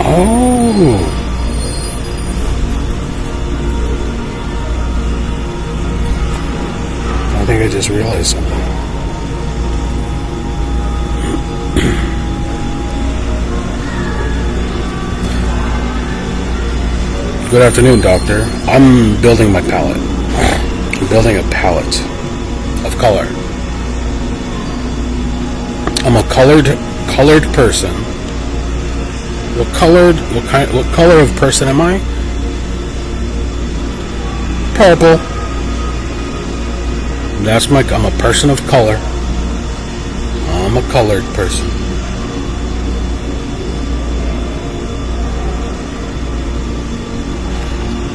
Oh. I think I just realized something. Good afternoon, Doctor. I'm building my palette. I'm building a palette of color. I'm a colored person. What color of person am I? Purple. I'm a person of color. I'm a colored person.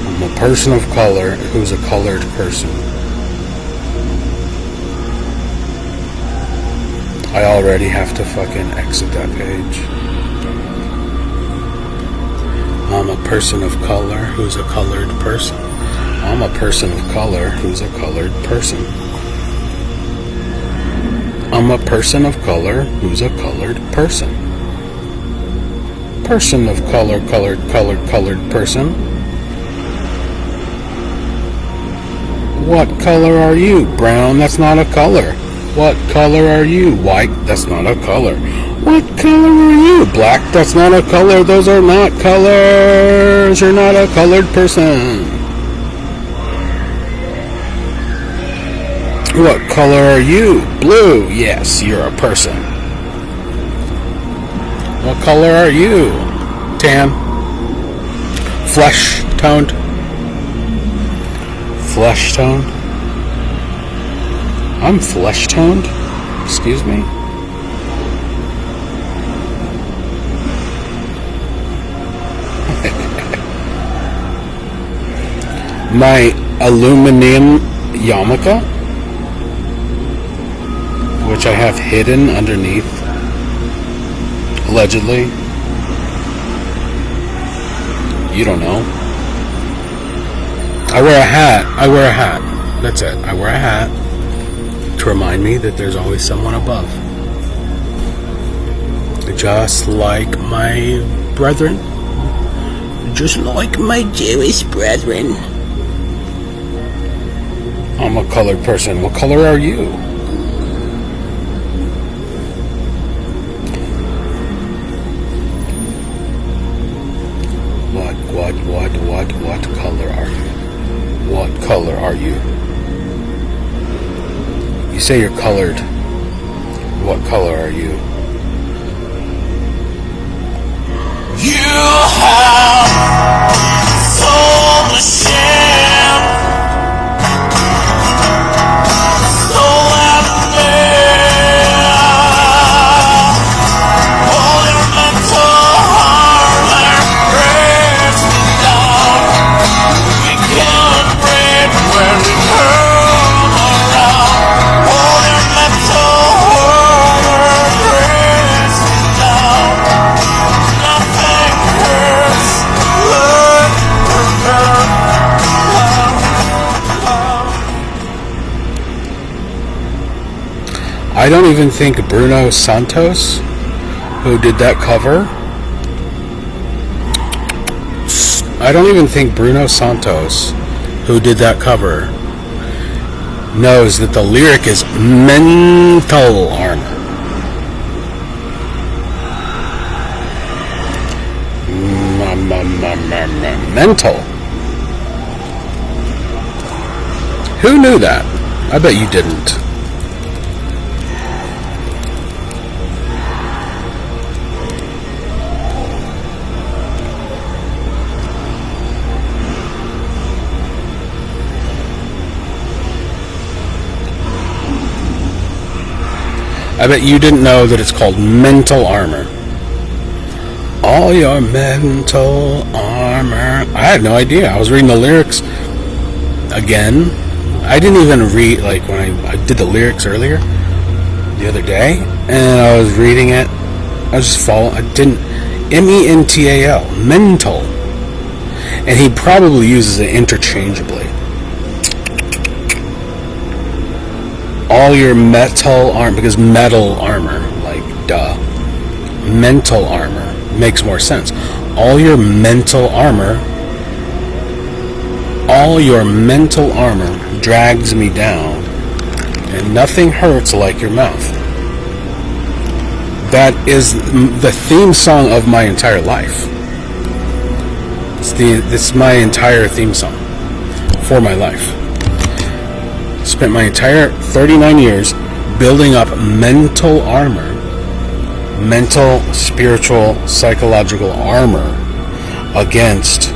I'm a person of color who's a colored person. I already have to fucking exit that page. I'm a person of color who's a colored person. I'm a person of color who's a colored person. I'm a person of color who's a colored person. Person of color, colored person. What color are you? Brown, that's not a color. What color are you? White, that's not a color. What color are you? Black, that's not a color. Those are not colors. You're not a colored person. What color are you? Blue, yes, you're a person. What color are you? Tan. Flesh toned. Flesh toned. I'm flesh toned? Excuse me? My aluminum yarmulke, which I have hidden underneath, allegedly. You don't know. I wear a hat. That's it. I wear a hat to remind me that there's always someone above. Just like my brethren. Just like my Jewish brethren. I'm a colored person. What color are you? What color are you? What color are you? You say you're colored. What color are you? You have sold the sham, stolen me, all your mental armor breaks me down. We can't breathe when we come around. All your mental armor breaks me down. Nothing hurts like I don't even think Bruno Santos, who did that cover, knows that the lyric is mental armor. Mental. Who knew that? I bet you didn't. I bet you didn't know that it's called mental armor. All your mental armor. I had no idea. I was reading the lyrics again. I didn't even read, like, when I did the lyrics earlier, the other day, and I was reading it. I was just following. I didn't. mental. Mental. And he probably uses it interchangeably. All your metal armor, because metal armor, like, duh. Mental armor makes more sense. all your mental armor drags me down, and nothing hurts like your mouth. That is the theme song of my entire life. It's my entire theme song for my life. Spent my entire 39 years building up mental armor, mental, spiritual, psychological armor against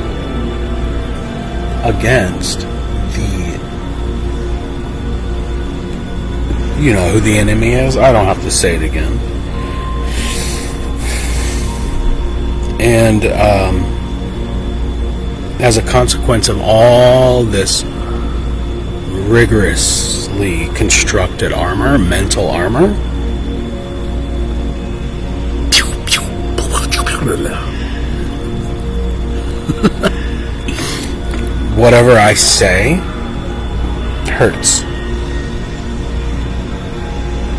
the, you know who the enemy is. I don't have to say it again. And as a consequence of all this rigorously constructed armor, mental armor, whatever I say hurts.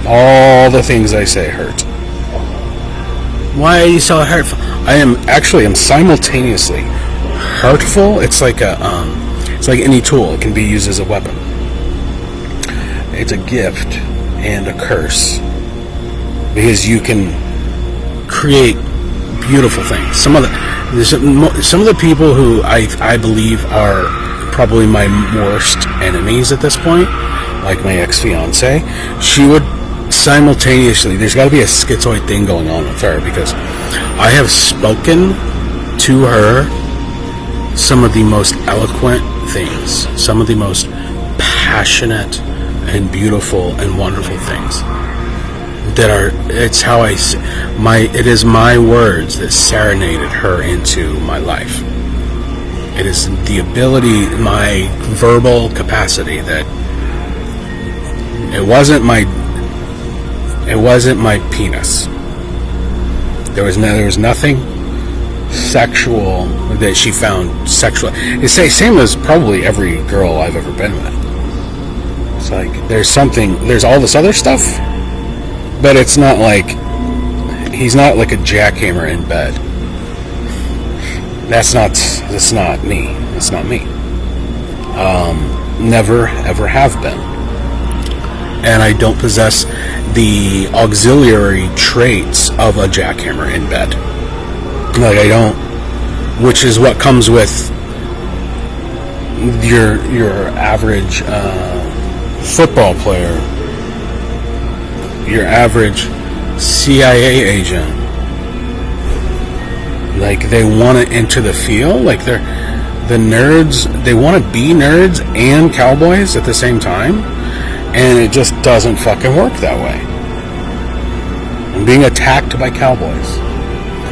All the things I say hurt. Why are you so hurtful? I am simultaneously hurtful. It's like any tool. It can be used as a weapon. It's a gift and a curse, because you can create beautiful things. Some of the people who I believe are probably my worst enemies at this point, like my ex-fiance, she would simultaneously, there's got to be a schizoid thing going on with her, because I have spoken to her some of the most eloquent things, some of the most passionate and beautiful and wonderful things that are, it's how it is my words that serenaded her into my life. It is the ability, my verbal capacity, that it wasn't my penis. There was nothing sexual that she found sexual. It's the same as probably every girl I've ever been with. It's like there's all this other stuff, but it's not like he's not like a jackhammer in bed. That's not me. It's not me. Never ever have been. And I don't possess the auxiliary traits of a jackhammer in bed. Like, I don't, which is what comes with your average football player, your average CIA agent. Like, they want to enter the field. Like, the nerds, they want to be nerds and cowboys at the same time. And it just doesn't fucking work that way. I'm being attacked by cowboys.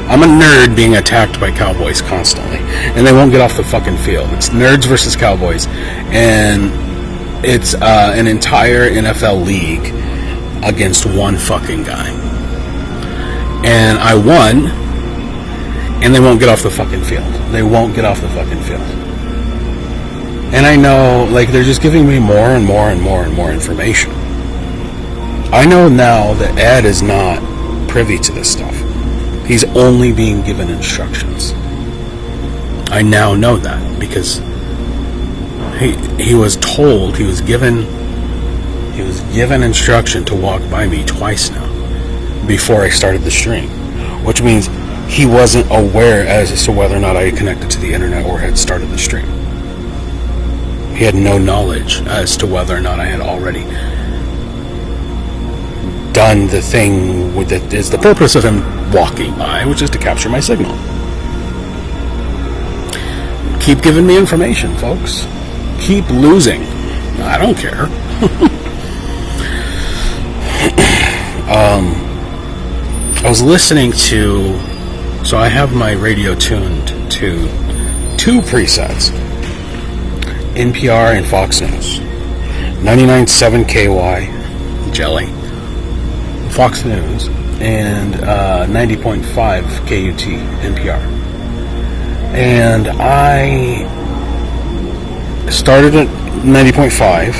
I'm a nerd being attacked by cowboys constantly. And they won't get off the fucking field. It's nerds versus cowboys. And it's an entire NFL league against one fucking guy. And I won. And they won't get off the fucking field. They won't get off the fucking field. And I know, like, they're just giving me more and more and more and more information. I know now that Ed is not privy to this stuff. He's only being given instructions. I now know that because he was told, he was given instruction to walk by me twice now before I started the stream, which means he wasn't aware as to whether or not I had connected to the internet or had started the stream. He had no knowledge as to whether or not I had already done the thing that is the purpose of him walking by, which is to capture my signal. Keep giving me information, folks. Keep losing. I don't care. I was listening to, so I have my radio tuned to two presets. NPR and Fox News. 99.7 KY, Jelly, Fox News, and 90.5 KUT, NPR. And I started at 90.5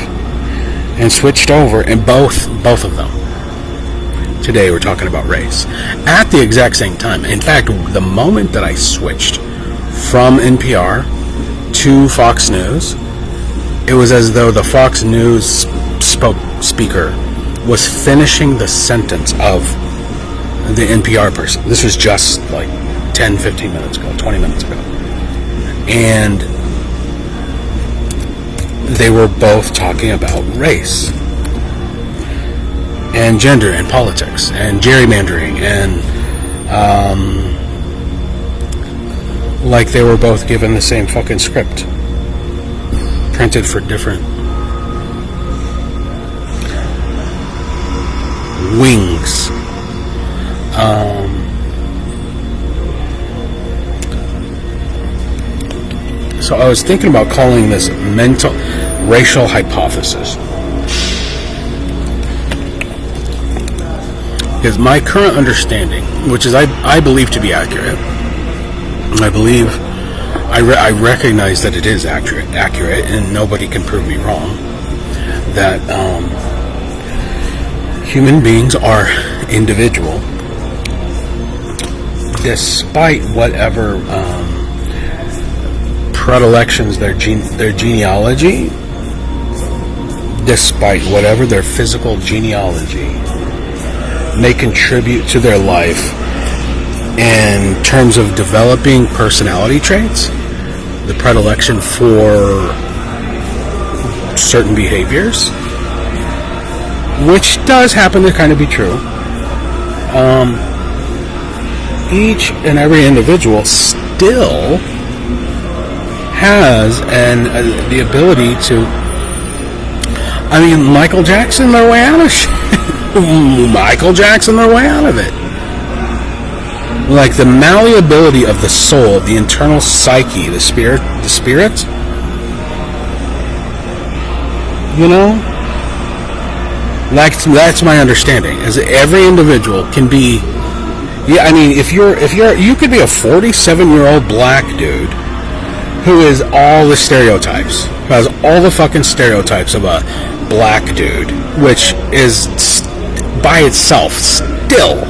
and switched over, and both of them Today we're talking about race. At the exact same time. In fact, the moment that I switched from NPR to Fox News, it was as though the Fox News speaker was finishing the sentence of the NPR person. This was just like 10, 15 minutes ago, 20 minutes ago. And they were both talking about race and gender and politics and gerrymandering and like they were both given the same fucking script printed for different wings. So I was thinking about calling this mental racial hypothesis. Because my current understanding, which is I believe to be accurate, I recognize that it is accurate, and nobody can prove me wrong, that human beings are individual, despite whatever predilections, their genealogy, despite whatever their physical genealogy may contribute to their life in terms of developing personality traits, the predilection for certain behaviors, which does happen to kind of be true. Each and every individual still has the ability to. I mean, Michael Jackson their way out of shit. Michael Jackson their way out of it. Like the malleability of the soul, the internal psyche, the spirit. You know, like that's my understanding. Is that every individual can be. Yeah, I mean, if you could be a 47-year-old black dude who is all the stereotypes, who has all the fucking stereotypes of a black dude, which is by itself still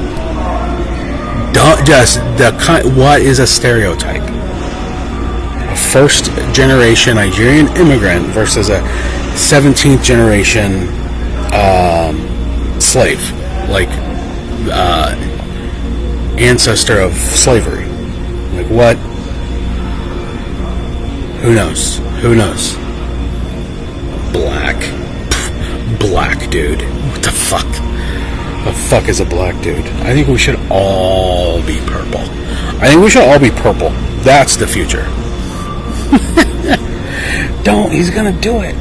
just what is a stereotype? A first-generation Nigerian immigrant versus a 17th generation slave, like ancestor of slavery. Like what? Who knows? Black dude. What the fuck? The fuck is a black dude? I think we should all be purple. That's the future. He's gonna do it.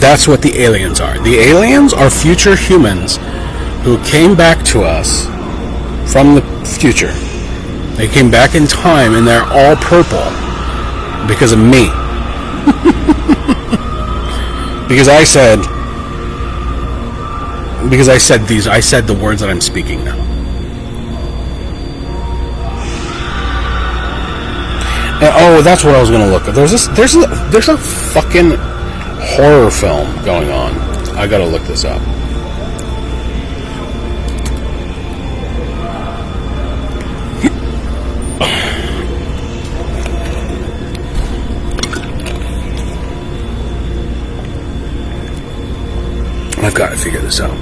That's what the aliens are. The aliens are future humans who came back to us from the future. They came back in time and they're all purple because of me. Because I said the words that I'm speaking now. And, that's what I was going to look at. There's a fucking horror film going on. I got to look this up. I've got to figure this out.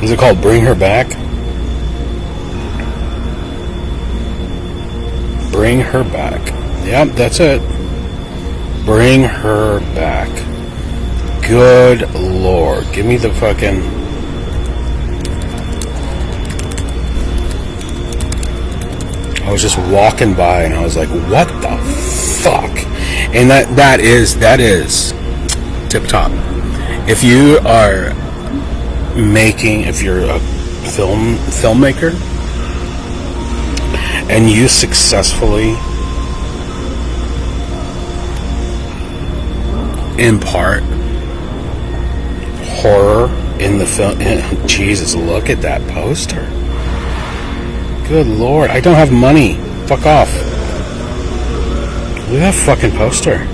Is it called Bring Her Back? Bring Her Back. Yep, that's it. Bring Her Back. Good Lord. Give me the fucking... I was just walking by and I was like, what the fuck? And that is tip top. If you are if you're a filmmaker and you successfully impart horror in the film. Jesus, look at that poster. Good Lord, I don't have money. Fuck off. Look at that fucking poster.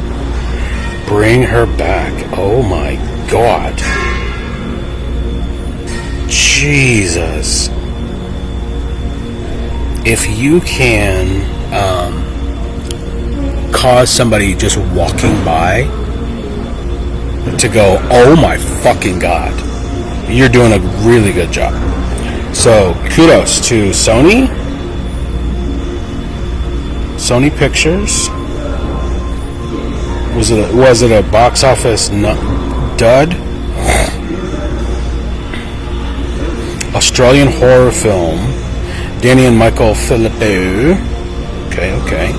Bring her back. Oh my God. Jesus. If you can cause somebody just walking by to go, oh my fucking God, you're doing a really good job. So kudos to Sony Pictures. Was it a box office dud? Australian horror film. Danny and Michael Philippou. Okay.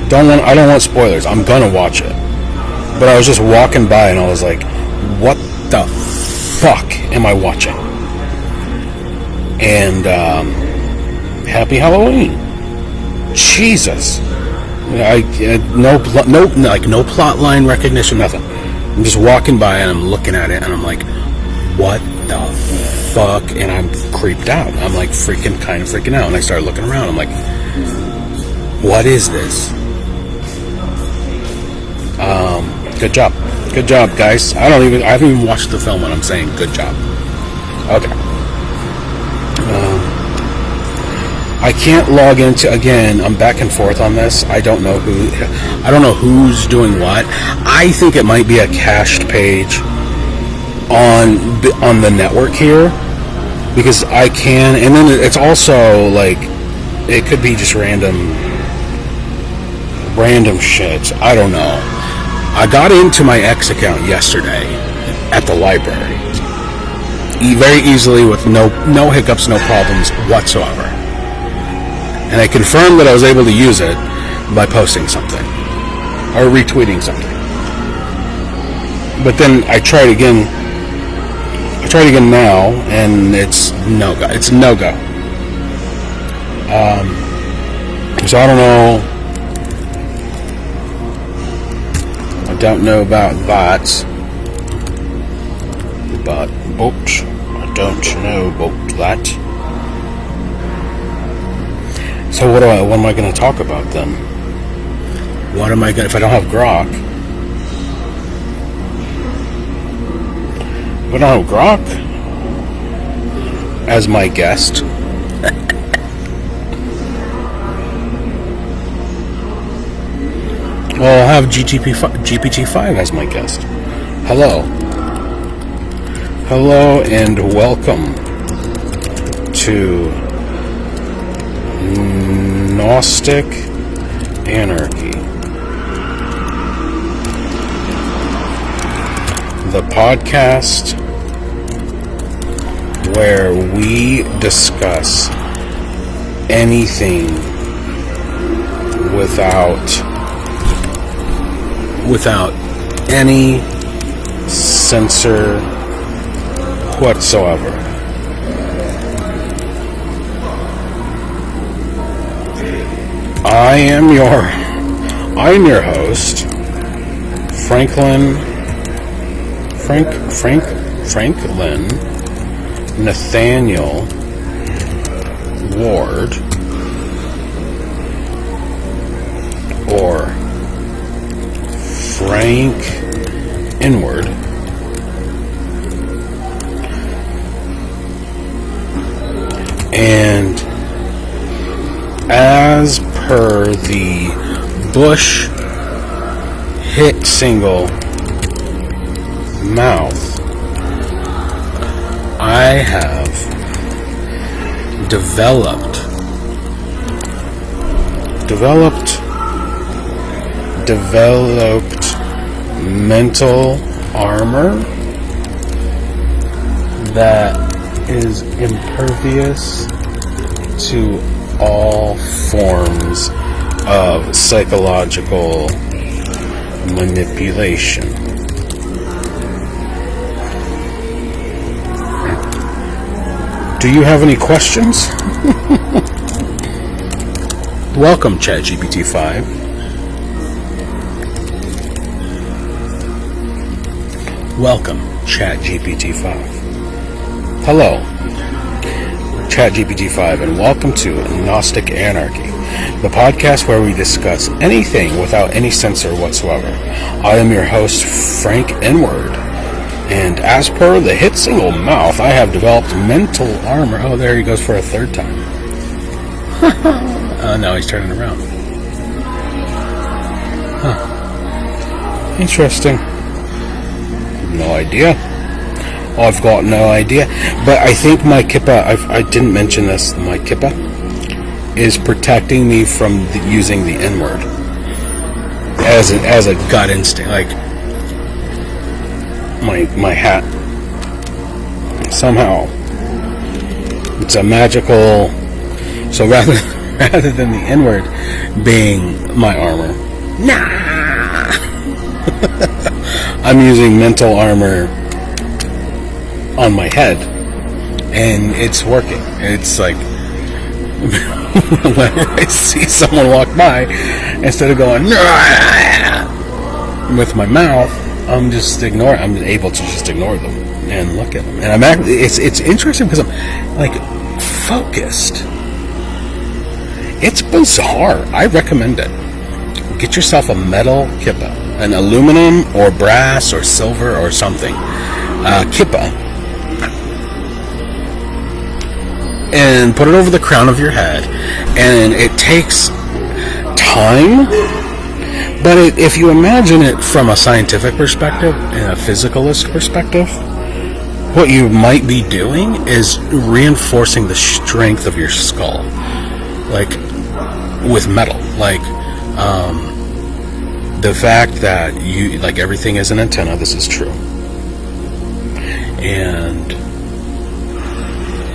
I don't want spoilers. I'm gonna watch it. But I was just walking by and I was like, what the fuck am I watching? And Happy Halloween. Jesus. No plot line recognition, nothing. I'm just walking by and I'm looking at it and I'm like, what the fuck? And I'm creeped out. I'm like kind of freaking out. And I started looking around. I'm like, what is this? Good job, guys. I haven't even watched the film when I'm saying good job. Okay. I can't log into, again, I'm back and forth on this. I don't know who's doing what. I think it might be a cached page on the network here, because I can, and then it's also like, it could be just random shit. I don't know. I got into my X account yesterday at the library very easily with no hiccups, no problems whatsoever. And I confirmed that I was able to use it by posting something or retweeting something. But then I tried again now, and it's no go. It's no go. So I don't know. I don't know about that. But I don't know about that. So what am I going to talk about then? What am I going if I don't have Grok? If I don't have Grok as my guest, well, I'll have GPT-5 as my guest. Hello and welcome to Gnostic Anarchy, the podcast where we discuss anything without any censor whatsoever. I'm your host, Franklin Nathaniel Ward, or Frank Inward. And as per the Bush hit single Mouth, I have developed mental armor that is impervious to all forms of psychological manipulation. Do you have any questions? Welcome, ChatGPT-5. Welcome, ChatGPT-5. Hello, ChatGPT-5, and welcome to Gnostic Anarchy, the podcast where we discuss anything without any censor whatsoever. I am your host, Frank Inward, and as per the hit single Mouth, I have developed MentalArmor. Oh, there he goes for a third time. Now he's turning around. Huh. Interesting. No idea. I've got no idea. But I think my kippa, I didn't mention this, my kippa is protecting me from using the N-word as a gut instinct. Like, my hat, somehow, it's a magical, so rather than the N-word being my armor, I'm using MentalArmor on my head, and it's working. It's like, whenever I see someone walk by, instead of going with my mouth, I'm able to just ignore them and look at them. And I'm actually, it's interesting because I'm like focused. It's bizarre. I recommend it. Get yourself a metal kippa, an aluminum or brass or silver or something kippa, and put it over the crown of your head. And it takes time, but if you imagine it from a scientific perspective and a physicalist perspective, what you might be doing is reinforcing the strength of your skull, like with metal, like the fact that everything is an antenna. This is true. And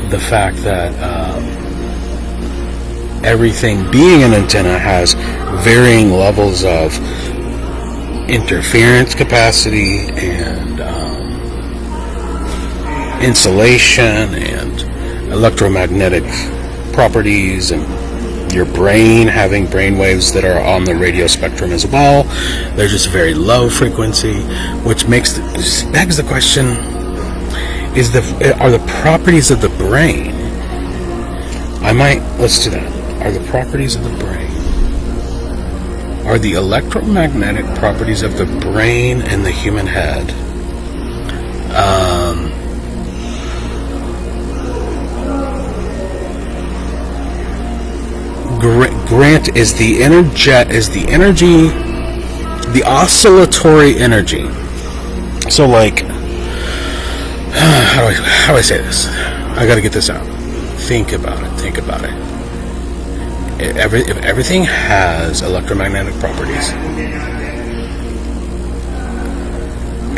the fact that everything being an antenna has varying levels of interference capacity and insulation and electromagnetic properties, and your brain having brain waves that are on the radio spectrum as well. They're just very low frequency, which begs the question: are the properties of the brain? Let's do that. Are the properties of the brain? Are the electromagnetic properties of the brain and the human head? Grant is the energy, the oscillatory energy. So, like, how do I say this? I got to get this out. Think about it. If everything has electromagnetic properties,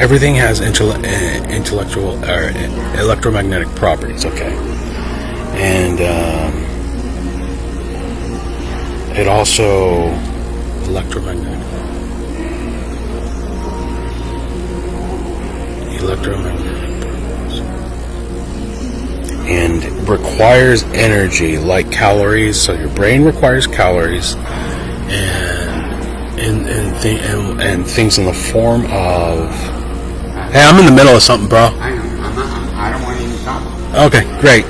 everything has intellectual or electromagnetic properties. Okay, and it also electromagnetic properties, and requires energy like calories. So your brain requires calories and things in the form of. Hey, I'm in the middle of something, bro. I don't want to even stop. Okay, great.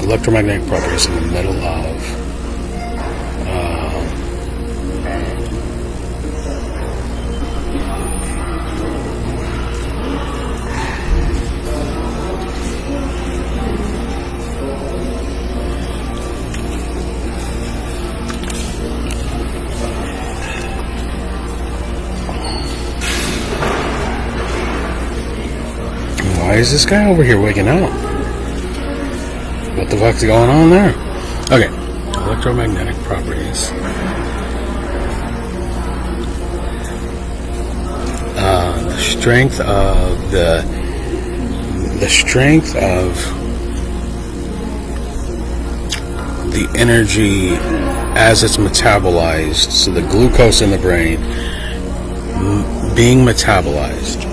Electromagnetic properties in the middle of why is this guy over here waking up? What the fuck's going on there? Okay, electromagnetic properties. The strength of the energy as it's metabolized. So the glucose in the brain being metabolized.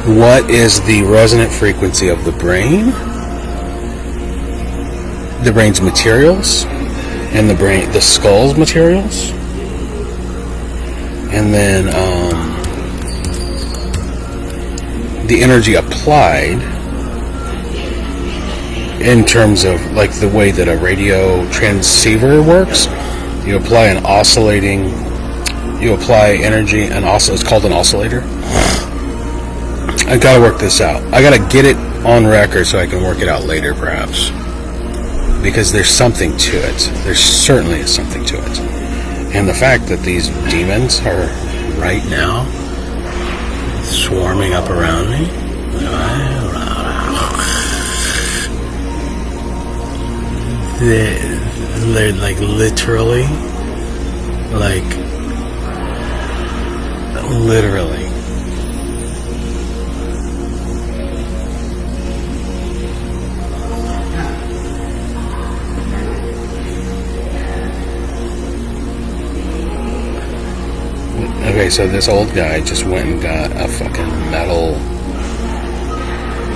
what is the resonant frequency of the brain, the brain's materials, and the skull's materials, and then the energy applied in terms of like the way that a radio transceiver works. You apply energy, and also it's called an oscillator. I gotta work this out. I gotta get it on record so I can work it out later, perhaps. Because there's something to it. There certainly is something to it. And the fact that these demons are right now swarming up around me. They're like literally. Okay, so this old guy just went and got a fucking metal.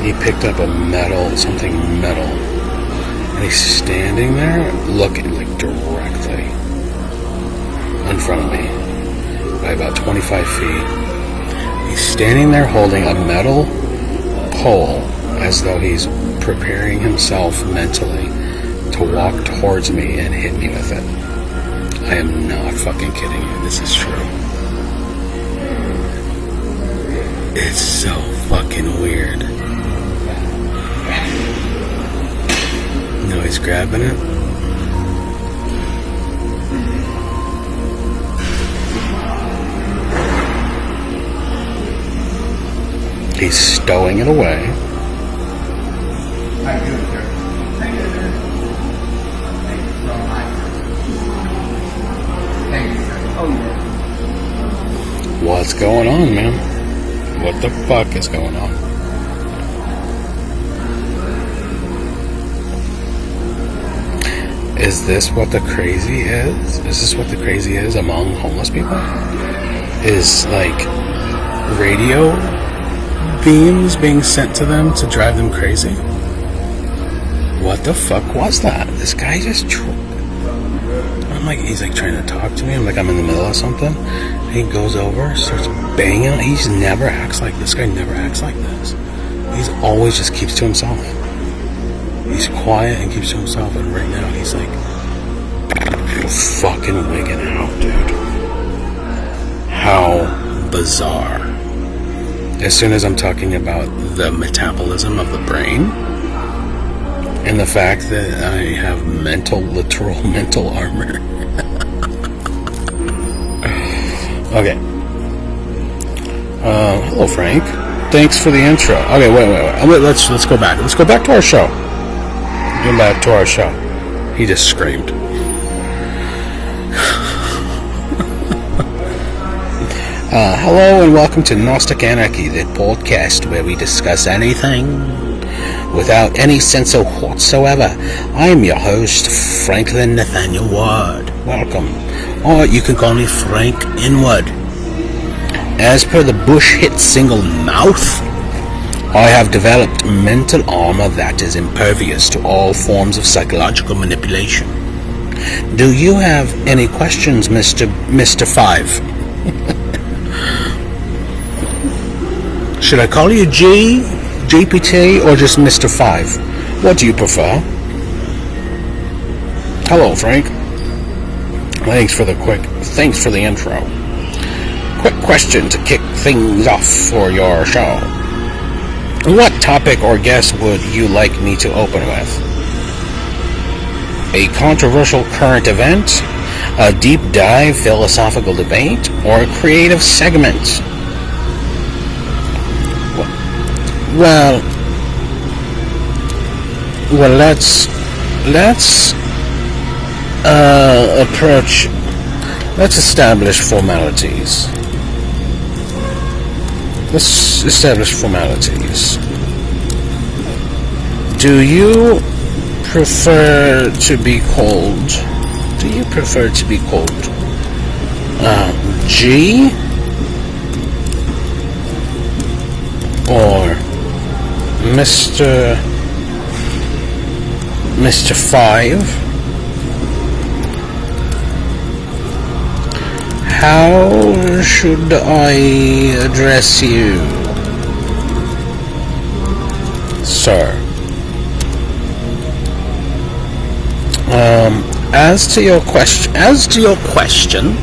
He picked up something metal. And he's standing there looking like directly in front of me by about 25 feet. He's standing there holding a metal pole as though he's preparing himself mentally to walk towards me and hit me with it. I am not fucking kidding you. This is true. It's so fucking weird. No, he's grabbing it. He's stowing it away. What's going on, man? What the fuck is going on? Is this what the crazy is? Is this what the crazy is among homeless people? Is like radio beams being sent to them to drive them crazy? What the fuck was that? This guy just I'm like, he's like trying to talk to me. I'm like, I'm in the middle of something. And he goes over, starts banging. He just never acts like this. Guy never acts like this. He's always just keeps to himself. He's quiet and keeps to himself. And right now he's like fucking wigging out, dude. How bizarre. As soon as I'm talking about the metabolism of the brain and the fact that I have literal mental armor. Okay. Hello, Frank. Thanks for the intro. Okay, wait. Let's go back. Let's go back to our show. Go back to our show. He just screamed. Hello and welcome to Gnostic Anarchy, the podcast where we discuss anything without any censor whatsoever. I am your host, Franklin Nathaniel Ward. Welcome. Or you can call me Frank Inward. As per the Bush hit single Mouth, I have developed mental armor that is impervious to all forms of psychological manipulation. Do you have any questions, Mr. 5? Should I call you G, GPT, or just Mr. 5? What do you prefer? Hello, Frank. Thanks for the intro. Quick question to kick things off for your show. What topic or guest would you like me to open with? A controversial current event, a deep dive philosophical debate, or a creative segment? Well, let's establish formalities. Do you prefer to be called G or Mr. 5, how should I address you, sir? As to your question,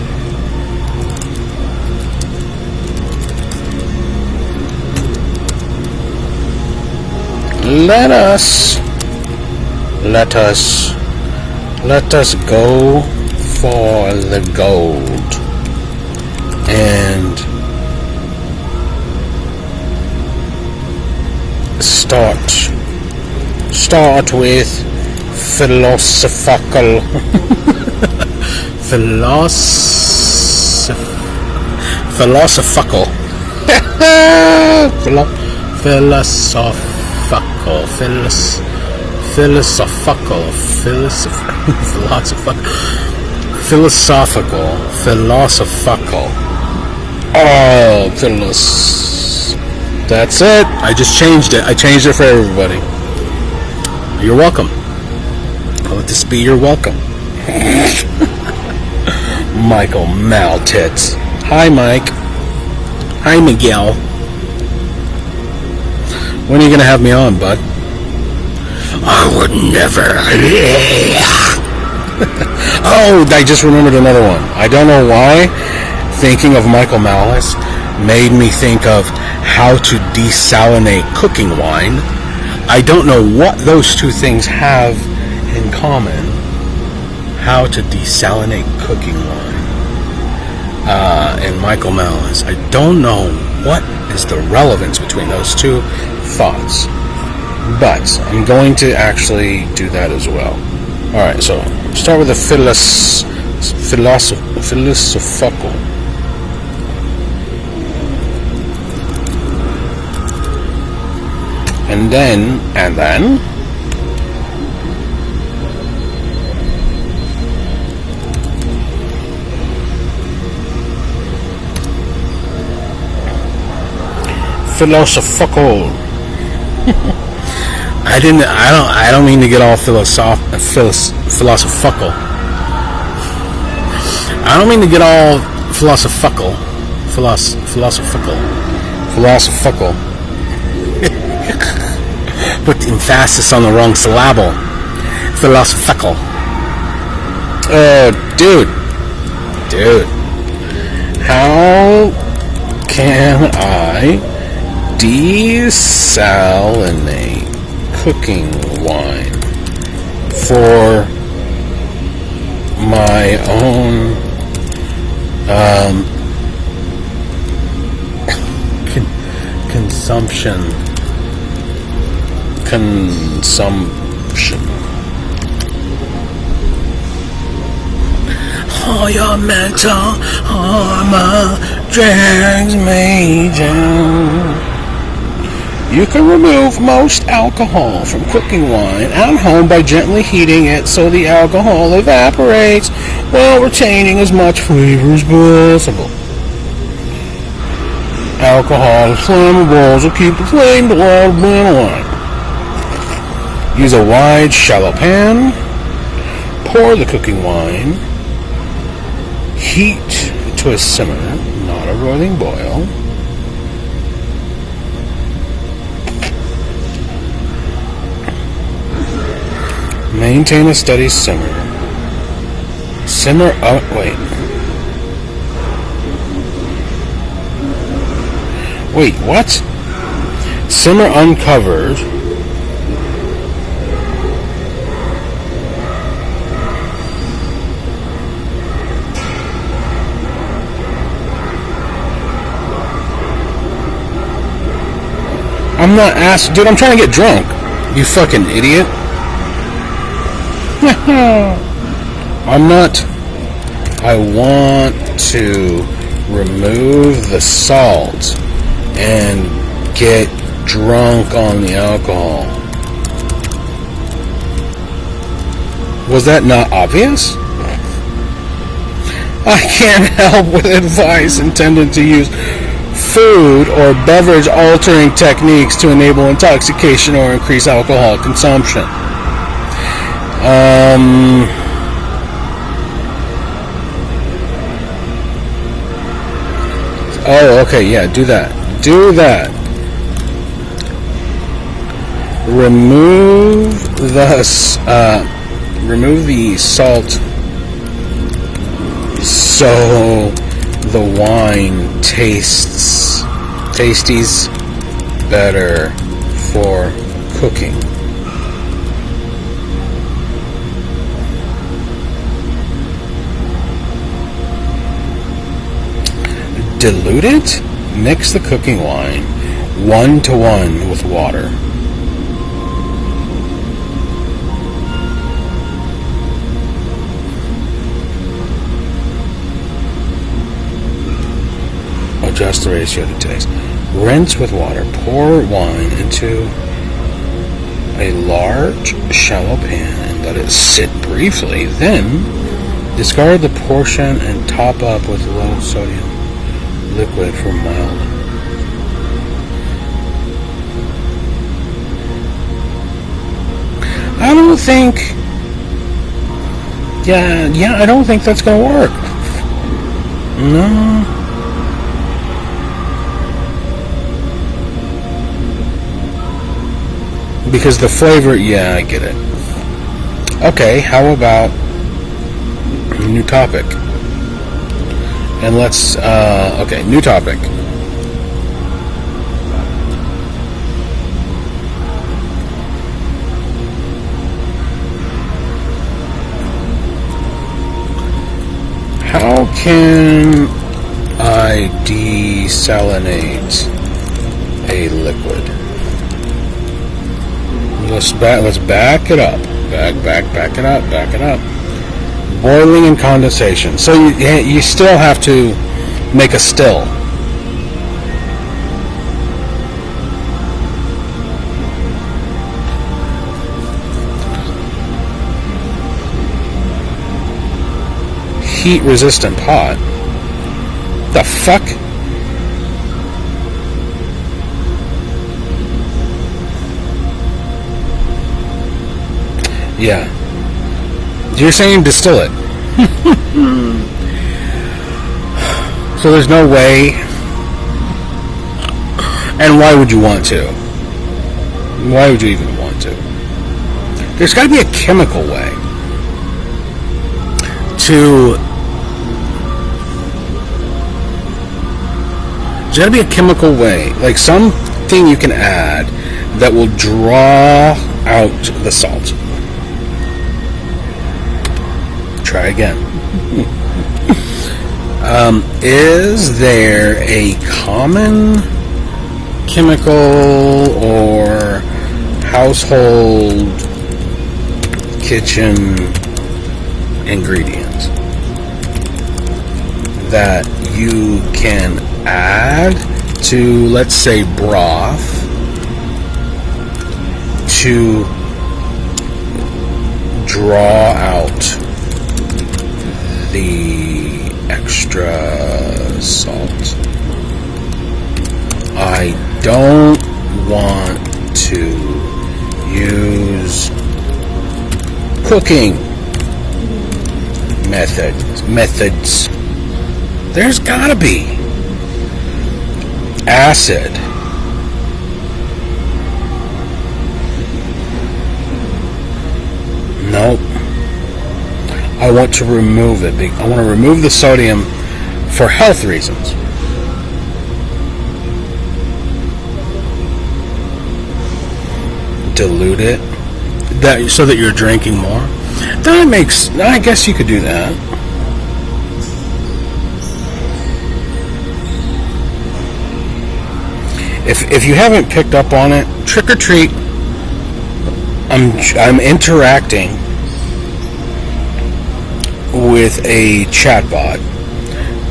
let us go for the gold and start with philosophical philosophical That's it. I just changed it. I changed it for everybody. You're welcome. Let this be your welcome. Michael Maltits. Hi, Mike. Hi, Miguel. When are you going to have me on, bud? I would never. Oh, I just remembered another one. I don't know why. Thinking of Michael Malice made me think of how to desalinate cooking wine. I don't know what those two things have in common. How to desalinate cooking wine. And Michael Malice. I don't know what is the relevance between those two thoughts. But I'm going to actually do that as well. Alright, so start with the philosophical. And then philosophical. I don't mean to get all philosophical. I don't mean to get all philosophical. Put the emphasis on the wrong syllable. Philosophical. Dude. How can I desalinate cooking wine for my own consumption. Oh, your mental armor drags me down. You can remove most alcohol from cooking wine at home by gently heating it so the alcohol evaporates while retaining as much flavor as possible. Alcohol and flammables will keep the flame below wine. Use a wide, shallow pan. Pour the cooking wine. Heat to a simmer, not a boiling boil. Maintain a steady simmer. Simmer up, Wait, what? Simmer uncovered. I'm not asking, dude, I'm trying to get drunk. You fucking idiot. I want to remove the salt and get drunk on the alcohol. Was that not obvious? I can't help with advice intended to use food or beverage altering techniques to enable intoxication or increase alcohol consumption. Oh, okay, yeah, do that. Do that. Remove the salt so the wine tastes better for cooking. Dilute it. Mix the cooking wine 1-to-1 with water. Adjust the ratio to taste. Rinse with water. Pour wine into a large, shallow pan and let it sit briefly. Then, discard the portion and top up with low sodium liquid for mild. I don't think. I don't think that's going to work. No. Because the flavor, yeah, I get it. Okay, how about new topic? And let's, okay, new topic. How can I desalinate a liquid? Let's back it up. Back it up. Boiling and condensation. So you still have to make a still. Heat resistant pot. The fuck? Yeah. You're saying distill it. So there's no way. And why would you want to? Why would you even want to? There's got to be a chemical way to. There's got to be a chemical way, like something you can add that will draw out the salt. Try again. Is there a common chemical or household kitchen ingredient that you can add to, let's say, broth to draw out the extra salt? I don't want to use cooking methods. There's gotta be acid. Nope. I want to remove it. I want to remove the sodium for health reasons. Dilute it so that you're drinking more. That makes. I guess you could do that. If you haven't picked up on it, Trick or Treat. I'm interacting with a chatbot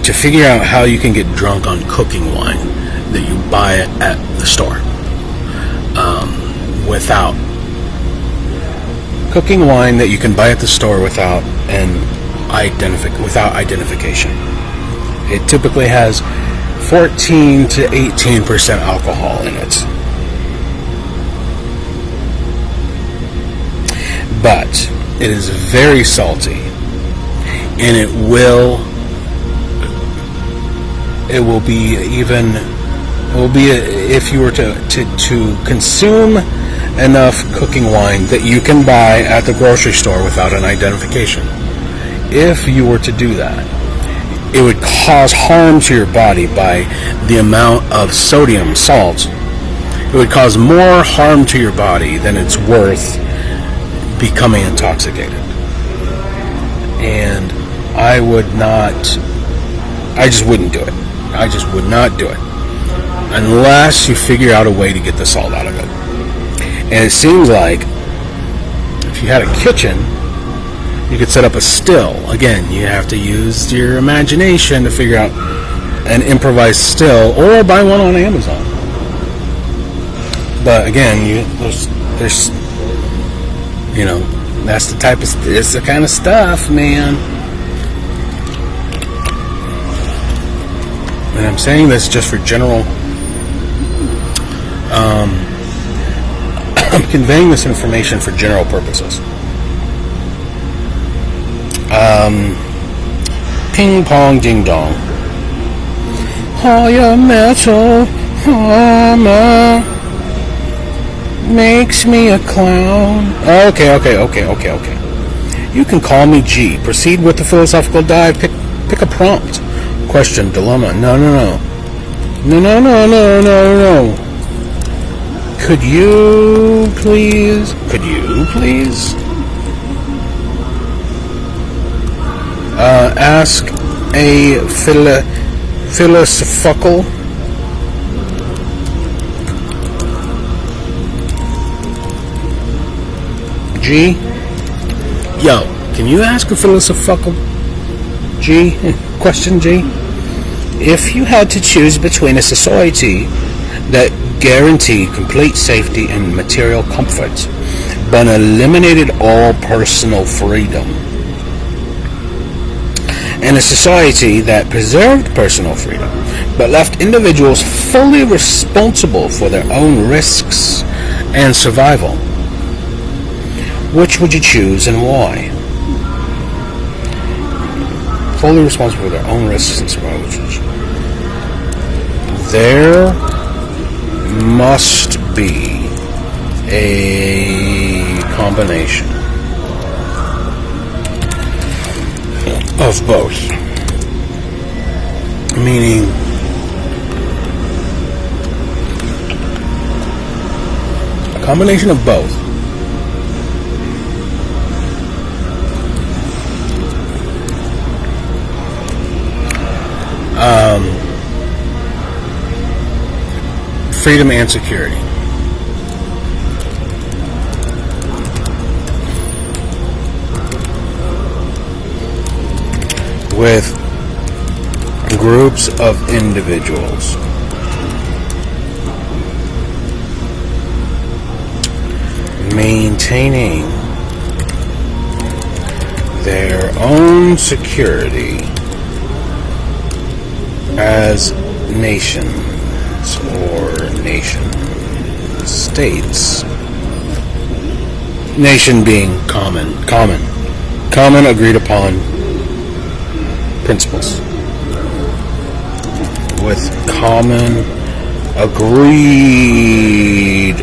to figure out how you can get drunk on cooking wine that you buy at the store. Without cooking wine that you can buy at the store without identification. It typically has 14 to 18% alcohol in it. But it is very salty, and it will be if you were to consume enough cooking wine that you can buy at the grocery store without an identification. If you were to do that, it would cause harm to your body by the amount of sodium, salt. It would cause more harm to your body than it's worth becoming intoxicated. And I just wouldn't do it. I just would not do it unless you figure out a way to get the salt out of it. And it seems like if you had a kitchen, you could set up a still. Again, you have to use your imagination to figure out an improvised still, or buy one on Amazon. But again, there's it's the kind of stuff, man. And I'm saying this just for general. I'm conveying this information for general purposes. Ping pong ding dong. All your metal armor makes me a clown. Okay. You can call me G. Proceed with the philosophical dive. Pick a prompt. Question, dilemma. No. Could you please ask a philosophical G? Yo, can you ask a philosophical G? Question G? If you had to choose between a society that guaranteed complete safety and material comfort, but eliminated all personal freedom, and a society that preserved personal freedom, but left individuals fully responsible for their own risks and survival, which would you choose and why? Fully responsible for their own risks and survival. There must be a combination of both. Meaning, a combination of both. Freedom and security. With groups of individuals maintaining their own security as nations or nation states. Nation being common agreed upon principles. With common agreed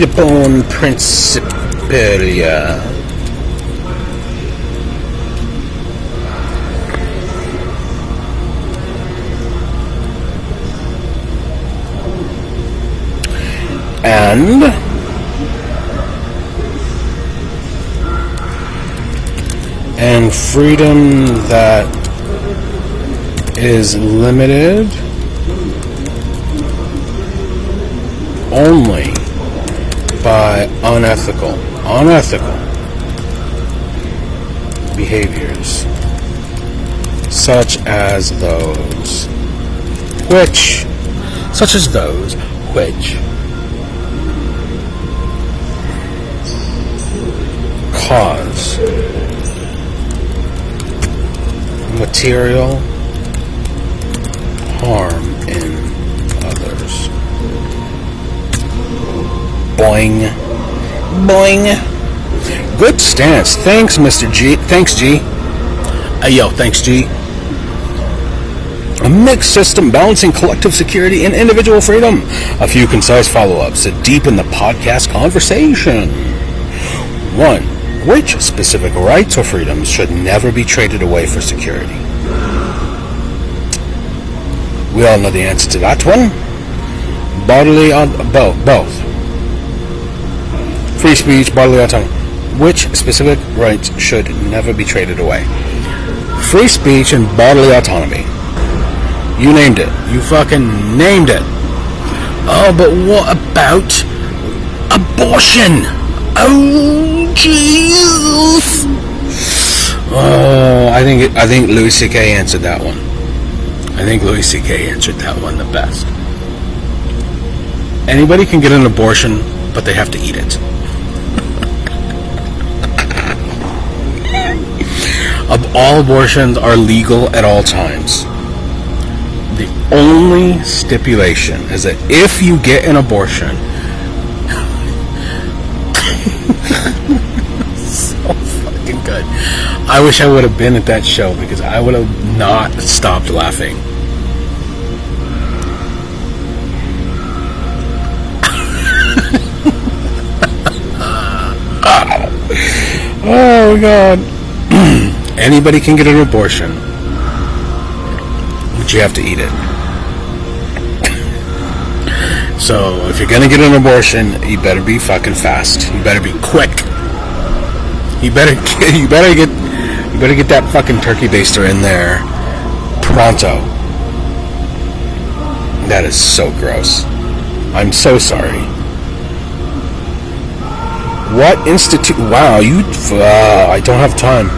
upon principia. And freedom that is limited only by unethical behaviors, such as those which cause material harm in others. Boing. Boing. Good stance. Thanks, Mr. G. Thanks, G. Yo, thanks, G. A mixed system balancing collective security and individual freedom. A few concise follow-ups to deepen the podcast conversation. 1. Which specific rights or freedoms should never be traded away for security? We all know the answer to that one. Both. Free speech, bodily autonomy. Which specific rights should never be traded away? Free speech and bodily autonomy. You named it. You fucking named it. Oh, but what about abortion? Oh, Jesus. Oh, I think Louis C.K. answered that one. I think Louis C.K. answered that one the best. Anybody can get an abortion, but they have to eat it. All abortions are legal at all times. The only stipulation is that if you get an abortion, so fucking good. I wish I would have been at that show because I would have not stopped laughing. Oh God. Anybody can get an abortion, but you have to eat it. So if you're gonna get an abortion, you better be fucking fast. You better be quick. You better get that fucking turkey baster in there pronto. That is so gross. I'm so sorry. What institute? Wow, I don't have time.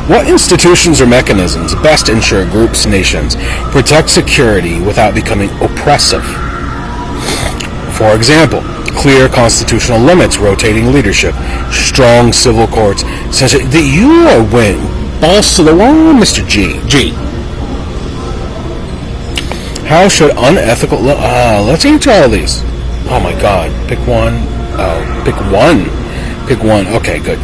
What institutions or mechanisms best ensure groups, nations, protect security without becoming oppressive? For example, clear constitutional limits, rotating leadership, strong civil courts. Such that you are balls to the wall, Mr. G. How should unethical? Let's answer all these. Oh my God, pick one. Oh, pick one. Pick one. Okay, good.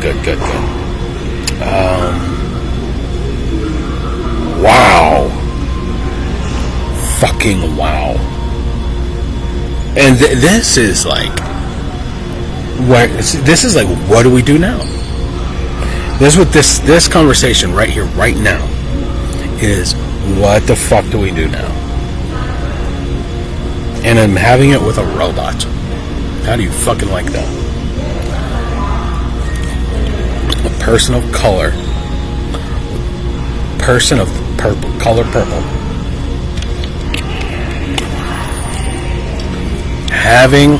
Wow. Fucking wow. And this is like, what do we do now? This is what this conversation right here, right now, is what the fuck do we do now? And I'm having it with a robot. How do you fucking like that? A person of color. Person of purple. Color purple. Having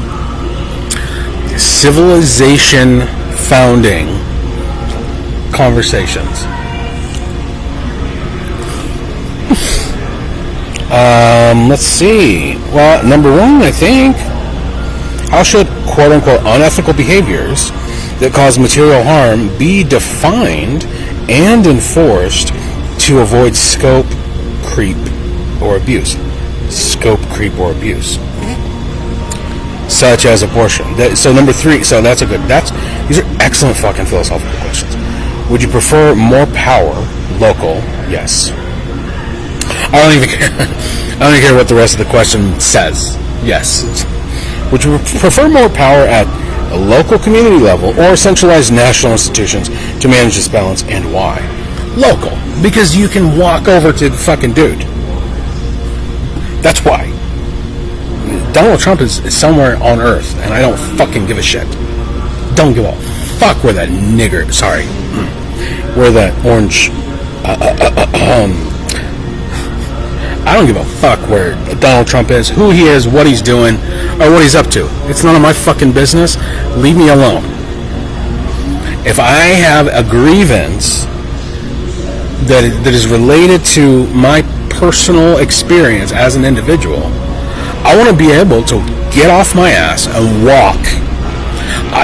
civilization founding conversations. Let's see. Well, number one, I think, how should quote-unquote unethical behaviors that cause material harm be defined and enforced to avoid scope, creep, or abuse? Scope, creep, or abuse. Such as abortion. So number three, these are excellent fucking philosophical questions. Would you prefer more power, local? Yes. I don't even care what the rest of the question says. Yes. Would you prefer more power at a local community level or centralized national institutions to manage this balance, and why? Local. Because you can walk over to the fucking dude. That's why. Donald Trump is somewhere on Earth, and I don't fucking give a shit. Don't give a fuck where that nigger, sorry, where that orange, I don't give a fuck where Donald Trump is, who he is, what he's doing, or what he's up to. It's none of my fucking business. Leave me alone. If I have a grievance that is related to my personal experience as an individual, I want to be able to get off my ass and walk.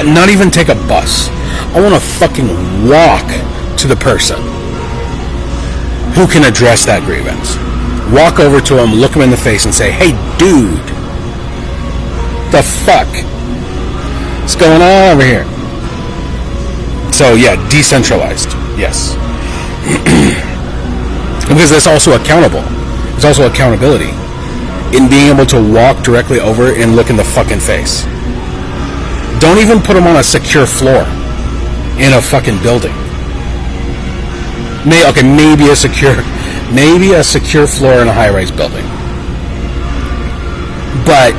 Not even take a bus. I want to fucking walk to the person who can address that grievance. walk over to him, look him in the face, and say, "Hey, dude, the fuck? What's going on over here?" So yeah, decentralized, yes. Because that's also accountable. There's also accountability in being able to walk directly over and look in the fucking face. Don't even put them on a secure floor in a fucking building. Maybe a secure floor in a high-rise building. But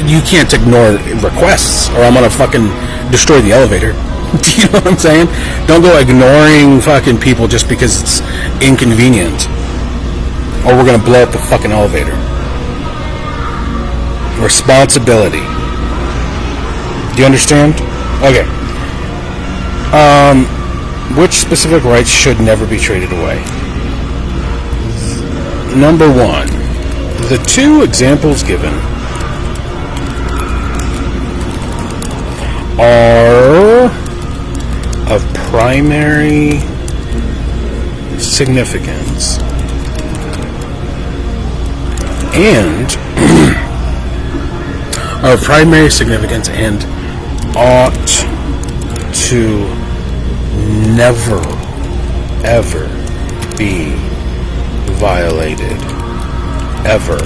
you can't ignore requests, or I'm gonna fucking destroy the elevator. Do you know what I'm saying? Don't go ignoring fucking people just because it's inconvenient, or we're gonna blow up the fucking elevator. Responsibility. Do you understand? Okay. Which specific rights should never be traded away? Number one, the two examples given are of primary significance and ought to never ever be violated, ever.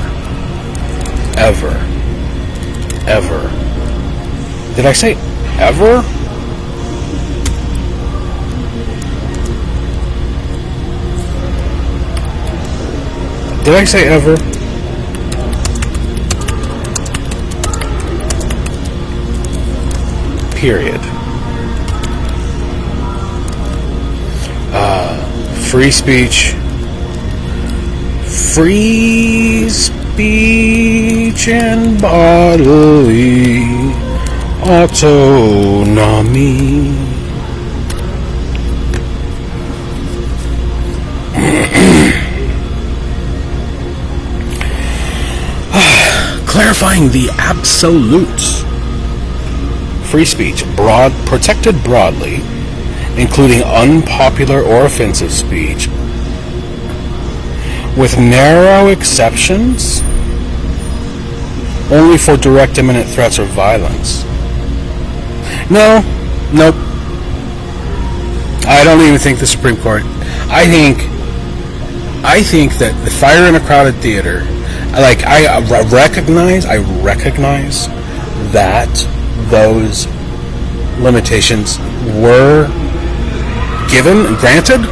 Did I say ever? Did I say ever? Period. Free speech and bodily autonomy. Clarifying the absolutes. Free speech, protected broadly, including unpopular or offensive speech, with narrow exceptions, only for direct imminent threats or violence. Nope. I don't even think the Supreme Court. I think that the fire in a crowded theater, I recognize that those limitations were granted,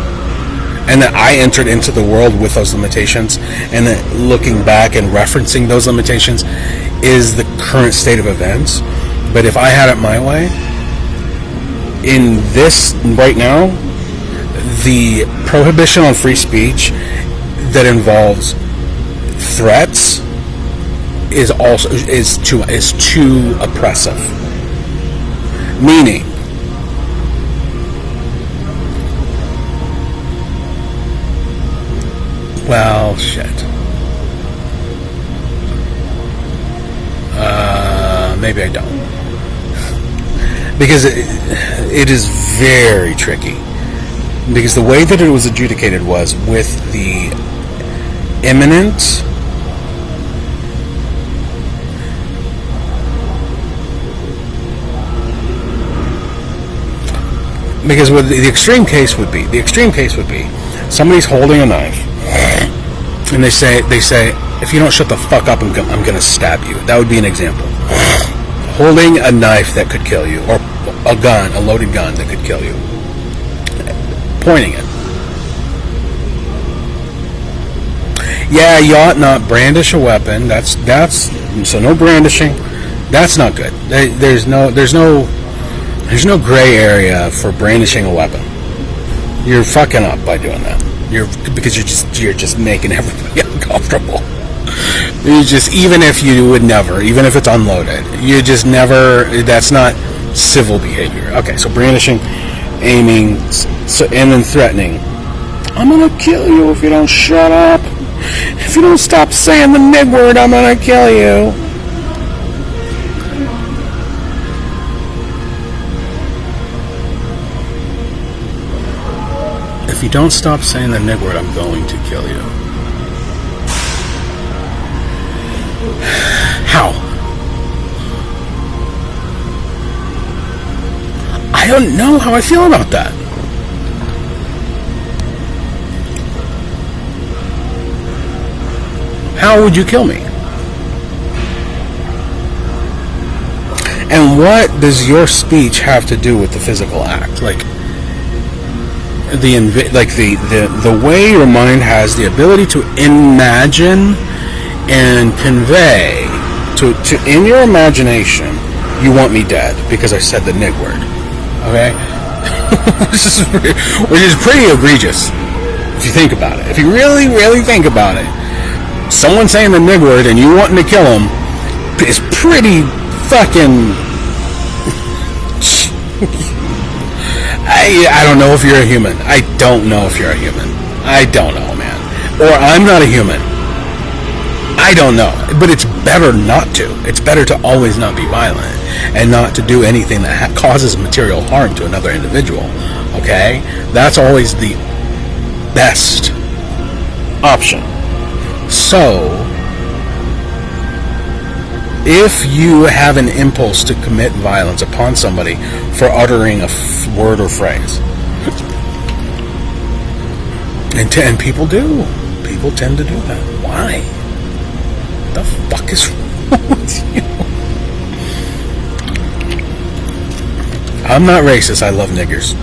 and that I entered into the world with those limitations, and that looking back and referencing those limitations is the current state of events. But if I had it my way, in this right now, the prohibition on free speech that involves threats is too oppressive. Meaning, well, shit. Maybe I don't. Because it is very tricky. Because the way that it was adjudicated was with the imminent because what the extreme case would be somebody's holding a knife and they say if you don't shut the fuck up, I'm gonna stab you. That would be an example. Holding a knife that could kill you, or a loaded gun that could kill you, pointing it. Yeah, you ought not brandish a weapon. That's so no brandishing. That's not good. There's no gray area for brandishing a weapon. You're fucking up by doing that. Because you're just making everybody uncomfortable. Even if it's unloaded, you just never. That's not civil behavior. Okay, so brandishing, aiming, and then threatening. I'm gonna kill you if you don't shut up. If you don't stop saying the nig word, I'm gonna kill you. If you don't stop saying the nig word, I'm going to kill you. How? I don't know how I feel about that. How would you kill me? And what does your speech have to do with the physical act? Like the way your mind has the ability to imagine and convey to in your imagination, you want me dead because I said the nig word. Okay? which is pretty egregious if you think about it. If you really, really think about it, someone saying the nig word and you wanting to kill him is pretty fucking... I don't know if you're a human. I don't know if you're a human. I don't know, man. Or I'm not a human. I don't know. But it's better not to. It's better to always not be violent and not to do anything that causes material harm to another individual. Okay? That's always the best option. So, if you have an impulse to commit violence upon somebody for uttering a word or phrase, and people do. People tend to do that. Why? The fuck is wrong with you? I'm not racist. I love niggers.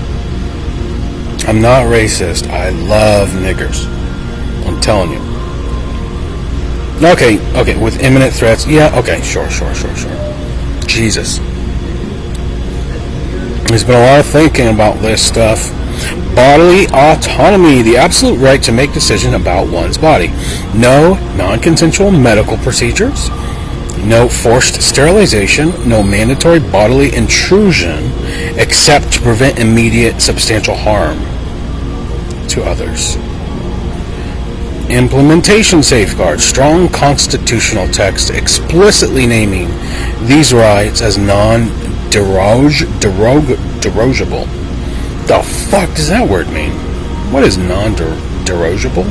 I'm not racist. I love niggers. I'm telling you. Okay, with imminent threats, yeah, okay, sure. Jesus. There's been a lot of thinking about this stuff. Bodily autonomy, the absolute right to make decisions about one's body. No non-consensual medical procedures. No forced sterilization. No mandatory bodily intrusion except to prevent immediate substantial harm to others. Implementation safeguards. Strong constitutional text explicitly naming these rights as non-derogeable. The fuck does that word mean? What is non-derogeable?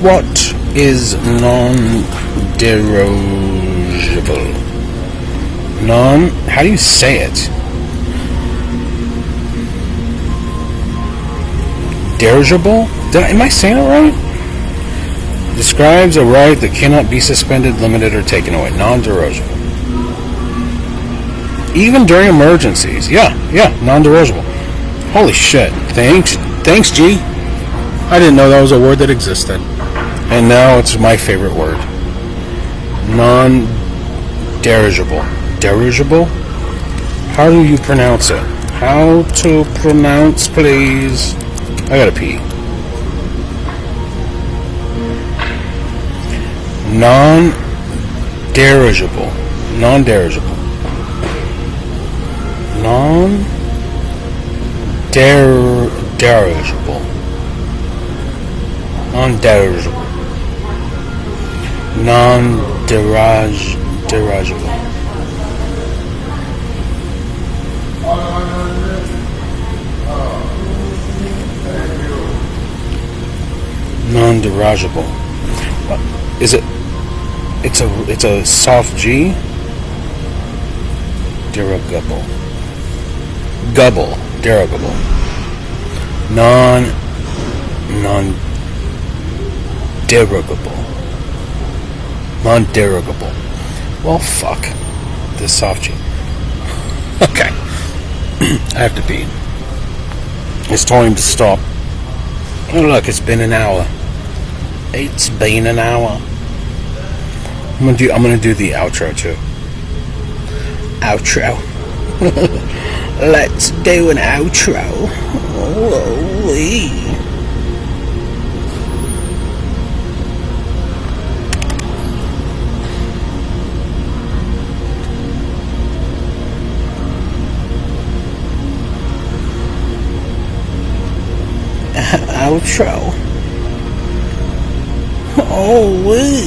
What is non-derogeable? How do you say it? Derogeable? Am I saying it right? Describes a right that cannot be suspended, limited, or taken away. Non-derogeable. Even during emergencies. Yeah, non-derogeable. Holy shit. Thanks, G. I didn't know that was a word that existed. And now it's my favorite word. Non-derogeable. Derogeable? How do you pronounce it? How to pronounce, please? I gotta pee. Non-derogeable. Non-derogeable. Non-derogeable. Non-derogeable. Non-derogeable. Non-derogeable. Is it? It's a soft G. Derogable. Gubble. Derogable. Non-derogable. Non-derogable. Well, fuck. This soft G. Okay. I have to pee. It's time to stop. Oh, look, it's been an hour. It's been an hour. I'm gonna do the outro too. Outro. Let's do an outro. Holy. Outro. Holy.